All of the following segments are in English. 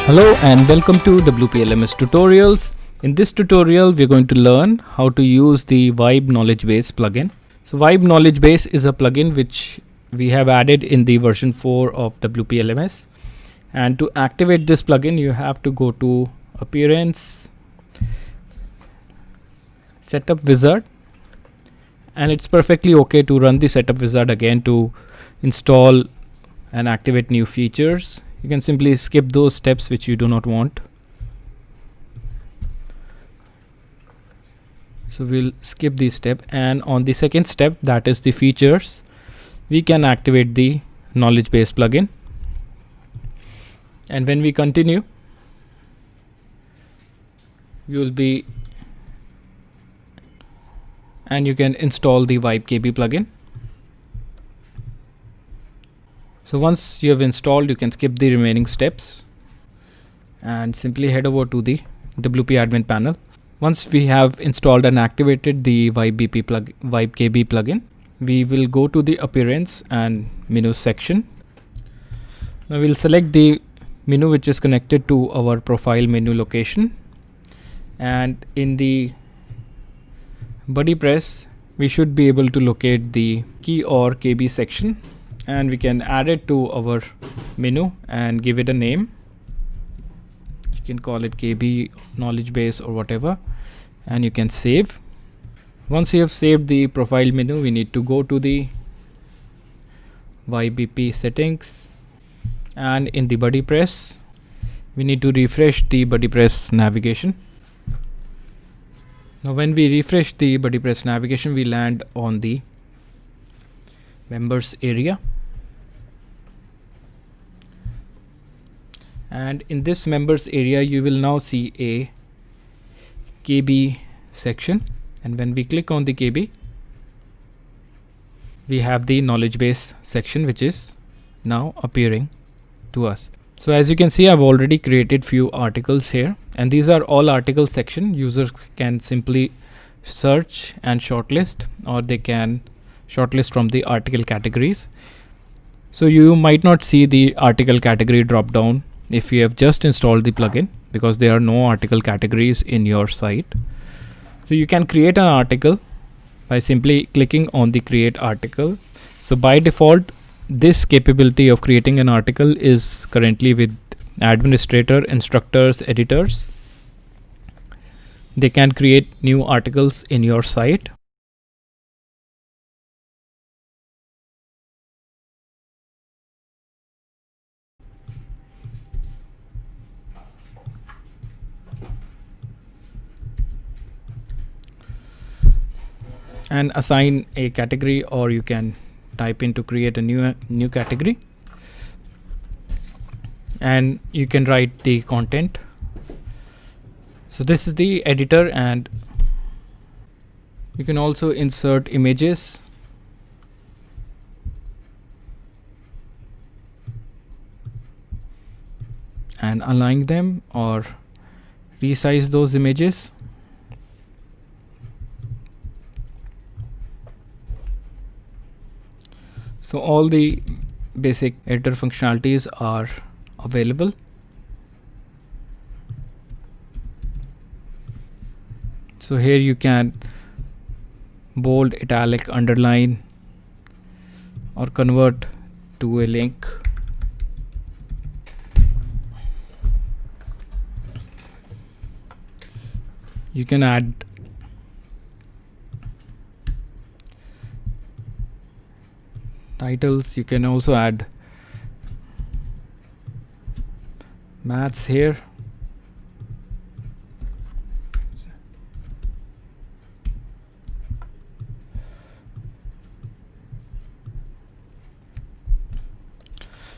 Hello and welcome to WPLMS tutorials. In this tutorial, we're going to learn how to use the Vibe Knowledge Base plugin. So Vibe Knowledge Base is a plugin which we have added in the version 4 of WPLMS. And to activate this plugin, you have to go to Appearance, Setup Wizard. And it's perfectly okay to run the Setup Wizard again to install and activate new features. You can simply skip those steps which you do not want. So we'll skip this step, and on the second step, that is the features, we can activate the knowledge base plugin. And when we continue, you will be and you can install the Vibe KB plugin. So once you have installed, you can skip the remaining steps and simply head over to the WP admin panel. Once we have installed and activated the Vibe KB plugin, we will go to the Appearance and Menu section. Now we'll select the menu which is connected to our profile menu location, and in the body press we should be able to locate the key or KB section, and we can add it to our menu and give it a name. You can call it KB knowledge base or whatever, and you can save. Once you have saved the profile menu, we need to go to the YBP settings, and in the body press we need to refresh the body press navigation. Now when we refresh the body press navigation, we land on the members area, and in this members area you will now see a KB section, and when we click on the KB, we have the knowledge base section which is now appearing to us. So as you can see, I've already created few articles here, and these are all article section. Users can simply search and shortlist, or they can shortlist from the article categories. So you might not see the article category drop down if you have just installed the plugin, because there are no article categories in your site. So you can create an article by simply clicking on the create article. So by default, this capability of creating an article is currently with administrator, instructors, editors. They can create new articles in your site. And assign a category, or you can type in to create a new category, and you can write the content. So this is the editor, and you can also insert images, and align them or resize those images. So all the basic editor functionalities are available. So here you can bold, italic, underline, or convert to a link. You can add titles. You can also add maths here.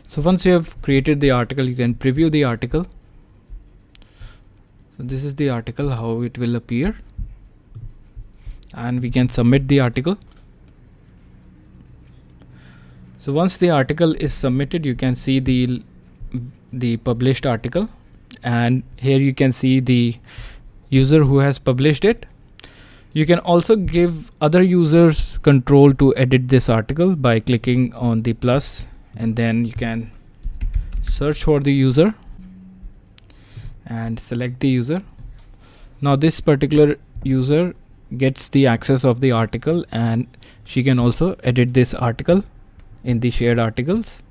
So once you have created the article, you can preview the article. So this is the article, how it will appear, and we can submit the article. So once the article is submitted, you can see the published article, and here you can see the user who has published it. You can also give other users control to edit this article by clicking on the plus, and then you can search for the user and select the user. Now this particular user gets the access of the article, and she can also edit this article in the shared articles.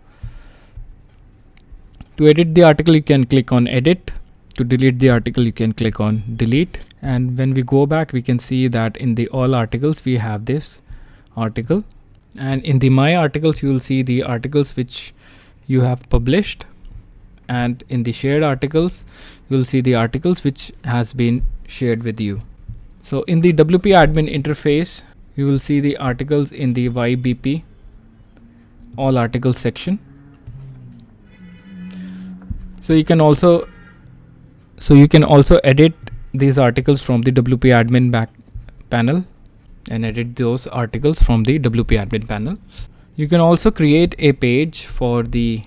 To edit the article, you can click on edit. To delete the article, you can click on delete. And when we go back, we can see that in the all articles we have this article, and in the my articles you will see the articles which you have published, and in the shared articles you will see the articles which has been shared with you. So in the WP admin interface, you will see the articles in the YBP all articles section. So you can also edit these articles from the WP admin back panel and edit those articles from the WP admin panel. You can also create a page for the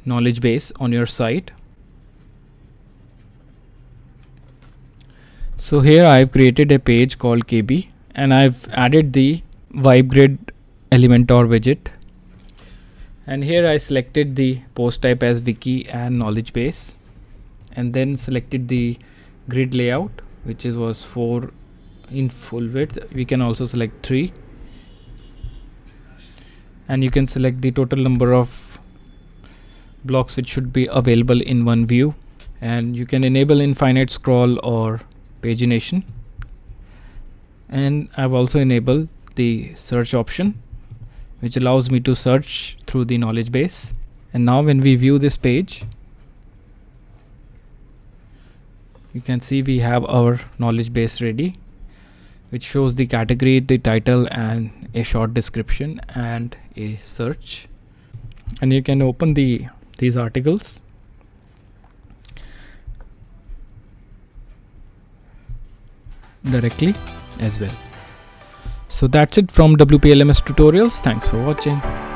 knowledge base on your site. So here I've created a page called KB, and I've added the VibeGrid Elementor widget, and here I selected the post type as wiki and knowledge base, and then selected the grid layout, which was 4 in full width. We can also select 3, and you can select the total number of blocks which should be available in one view, and you can enable infinite scroll or pagination. And I've also enabled the search option, which allows me to search through the knowledge base. And now when we view this page, you can see we have our knowledge base ready, which shows the category, the title, and a short description and a search. And you can open these articles. Directly as well. So that's it from WP LMS tutorials. Thanks for watching.